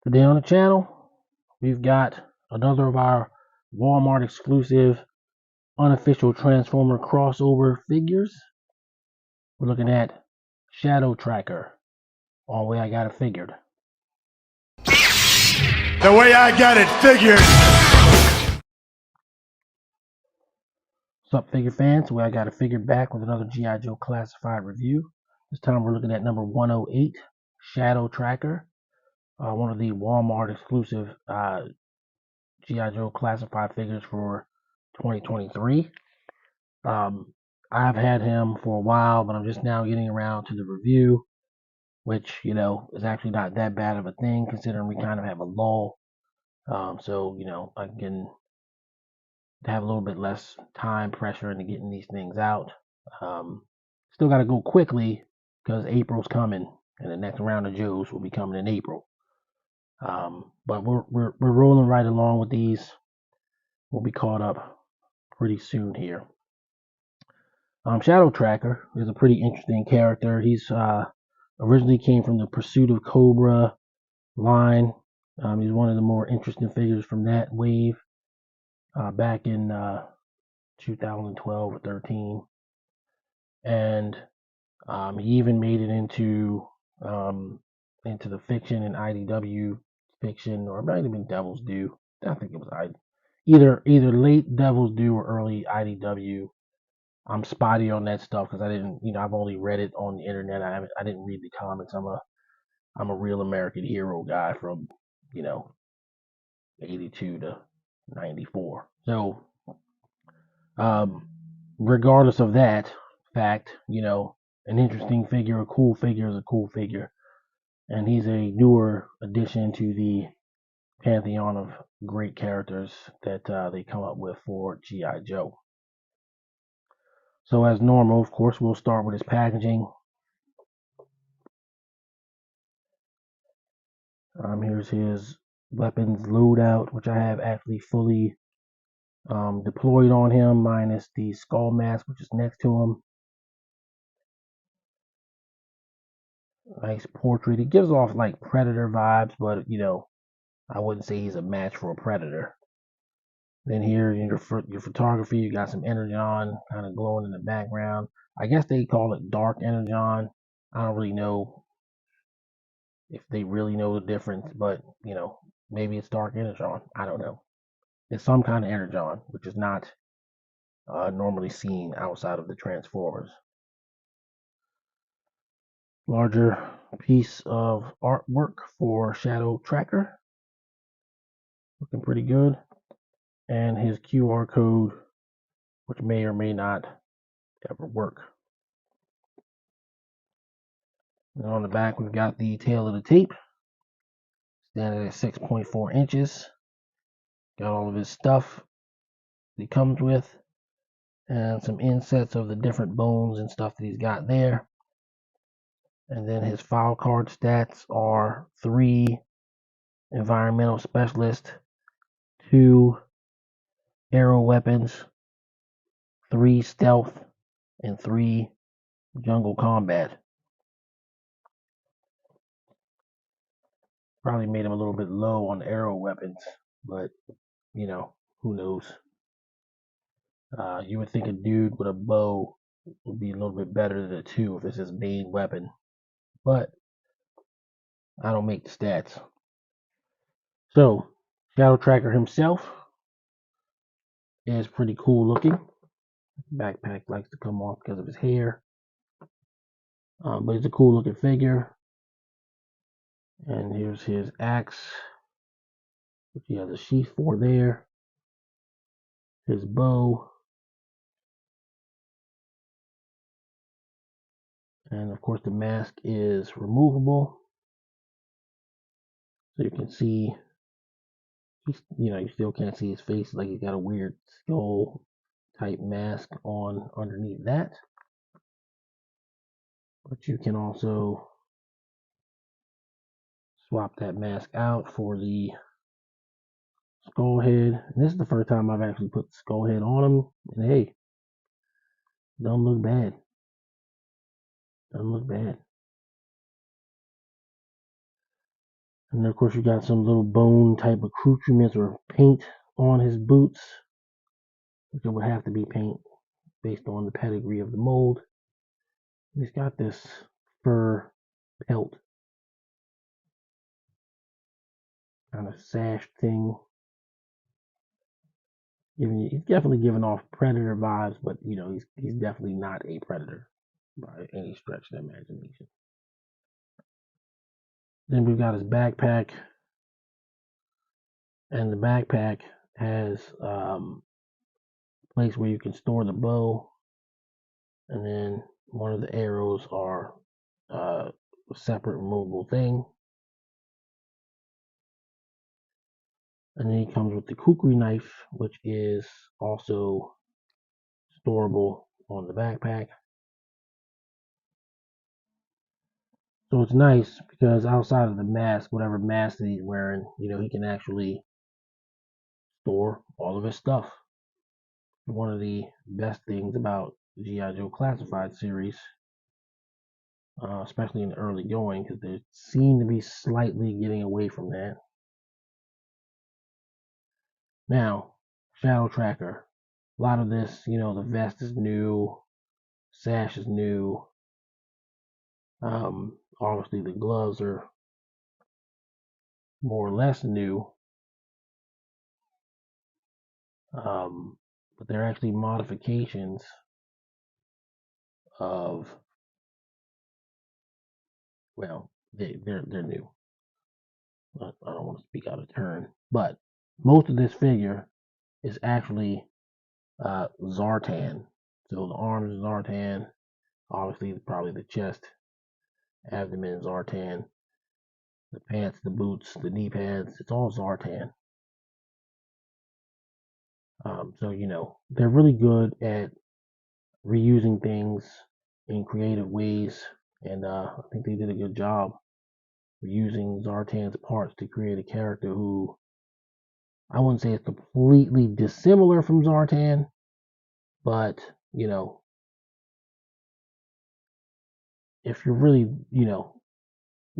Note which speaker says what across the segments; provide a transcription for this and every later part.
Speaker 1: Today on the channel, we've got another of our Walmart exclusive unofficial Transformer crossover figures. We're looking at Shadow Tracker, all the way I got it figured.
Speaker 2: The way I got it figured.
Speaker 1: What's up, figure fans? The way I got it figured, back with another G.I.Joe classified review. This time we're looking at number 108, Shadow Tracker, one of the Walmart exclusive G.I.Joe classified figures for 2023. I've had him for a while, but I'm just now getting around to the review, which, is actually not that bad of a thing considering we kind of have a lull. So, I can have a little bit less time pressure into getting these things out. Still got to go quickly because April's coming, and the next round of Joes will be coming in April. But we're rolling right along with these. We'll be caught up pretty soon here. Shadow Tracker is a pretty interesting character. He's originally came from the Pursuit of Cobra line. He's one of the more interesting figures from that wave back in 2012 or 13, and he even made it into the fiction and IDW fiction, or it might have been Devil's Due. I think it was either late Devil's Due or early IDW. I'm spotty on that stuff because I didn't, I've only read it on the internet. I didn't read the comics. I'm a real American Hero guy from, 82 to 94. So, regardless of that fact, an interesting figure, a cool figure is a cool figure, and he's a newer addition to the pantheon of great characters that they come up with for G.I. Joe. So as normal, of course, we'll start with his packaging. Here's his weapons loadout, which I have actually fully deployed on him, minus the skull mask, which is next to him. Nice portrait. It gives off like Predator vibes, but I wouldn't say he's a match for a Predator. Then here in your photography, you got some Energon kind of glowing in the background. I guess they call it dark Energon. I don't really know if they really know the difference, but maybe it's dark Energon. I don't know. It's some kind of Energon, which is not normally seen outside of the Transformers. Larger piece of artwork for Shadow Tracker. Looking pretty good. And his QR code, which may or may not ever work. And on the back, we've got the tail of the tape, standing at 6.4 inches. Got all of his stuff he comes with, and some insets of the different bones and stuff that he's got there. And then his file card stats are 3 environmental specialist, 2 arrow weapons, 3 stealth, and 3 jungle combat. Probably made him a little bit low on arrow weapons, but who knows? You would think a dude with a bow would be a little bit better than a 2 if it's his main weapon, but I don't make the stats. So, Shadow Tracker himself is pretty cool looking. Backpack likes to come off because of his hair, but it's a cool looking figure. And here's his axe, which he has a sheath for there. His bow, and of course the mask is removable, so you can see. You still can't see his face, like he's got a weird skull type mask on underneath that. But you can also swap that mask out for the skull head. And this is the first time I've actually put the skull head on him. And hey, don't look bad. Doesn't look bad. And then, of course, you got some little bone type accoutrements or paint on his boots, which it would have to be paint based on the pedigree of the mold. He's got this fur pelt kind of sash thing. He's definitely giving off predator vibes, but he's definitely not a predator by any stretch of the imagination. Then we've got his backpack, and the backpack has a place where you can store the bow, and then one of the arrows are a separate removable thing. And then he comes with the kukri knife, which is also storable on the backpack. So it's nice because outside of the mask, whatever mask that he's wearing, he can actually store all of his stuff. One of the best things about the G.I. Joe Classified series, especially in the early going, because they seem to be slightly getting away from that. Now, Shadow Tracker. A lot of this, the vest is new, sash is new. Obviously, the gloves are more or less new, but they're actually modifications of, well, they're new. I don't want to speak out of turn, but most of this figure is actually Zartan. So the arms Zartan, obviously probably the chest, abdomen Zartan, the pants, the boots, the knee pads, it's all Zartan. So they're really good at reusing things in creative ways, and I think they did a good job using Zartan's parts to create a character who I wouldn't say is completely dissimilar from Zartan, but if you're really, you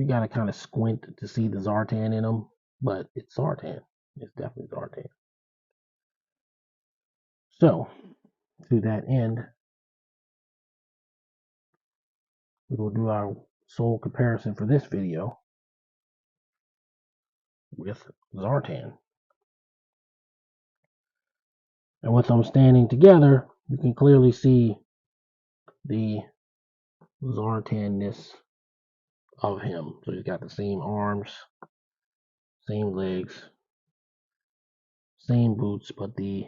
Speaker 1: gotta kind of squint to see the Zartan in them, but it's Zartan. It's definitely Zartan. So, to that end, we will do our sole comparison for this video with Zartan. And with them standing together, you can clearly see the Zartan-ness of him. So he's got the same arms, same legs, same boots, but the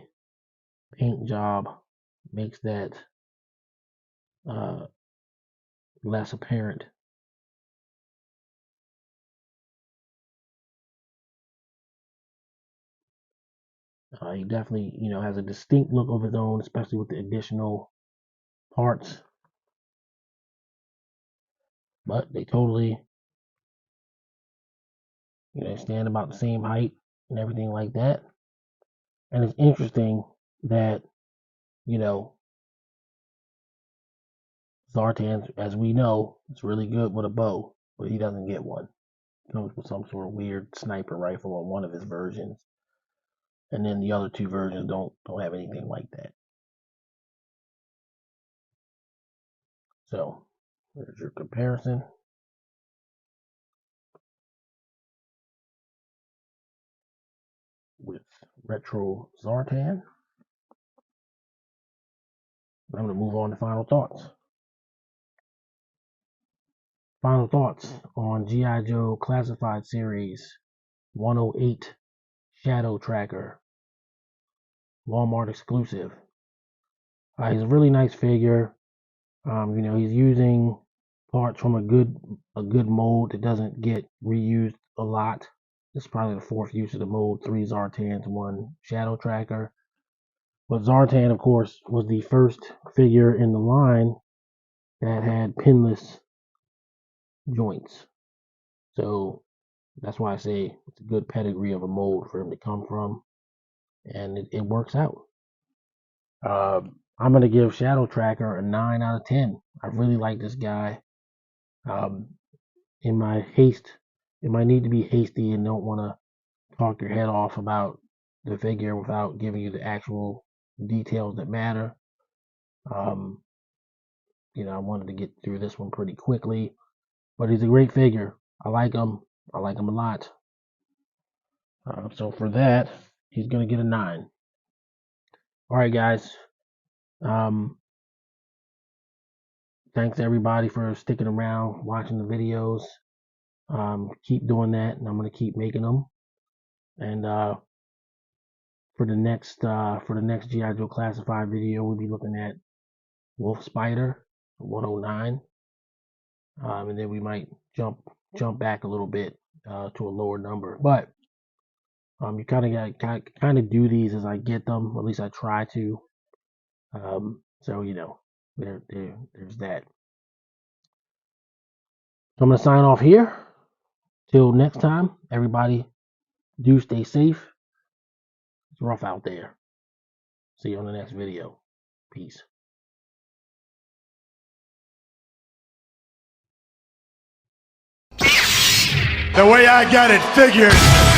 Speaker 1: paint job makes that less apparent. He definitely, has a distinct look of his own, especially with the additional parts. But they totally, stand about the same height and everything like that. And it's interesting that, Zartan, as we know, is really good with a bow, but he doesn't get one. He comes with some sort of weird sniper rifle on one of his versions, and then the other two versions don't have anything like that. So there's your comparison. With Retro Zartan. I'm going to move on to final thoughts. Final thoughts on G.I. Joe Classified Series 108 Shadow Tracker, Walmart exclusive. He's a really nice figure. He's using parts from a good mold that doesn't get reused a lot. This is probably the fourth use of the mold, 3 Zartans, 1 Shadow Tracker. But Zartan, of course, was the first figure in the line that had pinless joints. So that's why I say it's a good pedigree of a mold for him to come from, and it works out. I'm going to give Shadow Tracker a 9 out of 10. I really like this guy. In my haste you might need to be hasty and don't want to talk your head off about the figure without giving you the actual details that matter. Um, I wanted to get through this one pretty quickly, but he's a great figure. I like him. I like him a lot. So for that, he's going to get a 9. All right, guys. Thanks everybody for sticking around, watching the videos. Keep doing that, and I'm going to keep making them. And for the next G.I. Joe Classified video, we'll be looking at Wolf Spider 109, and then we might jump back a little bit to a lower number. But you kind of do these as I get them. At least I try to. So there's that. So I'm gonna sign off here. Till next time, everybody, do stay safe. It's rough out there. See you on the next video. Peace.
Speaker 2: The way I got it figured.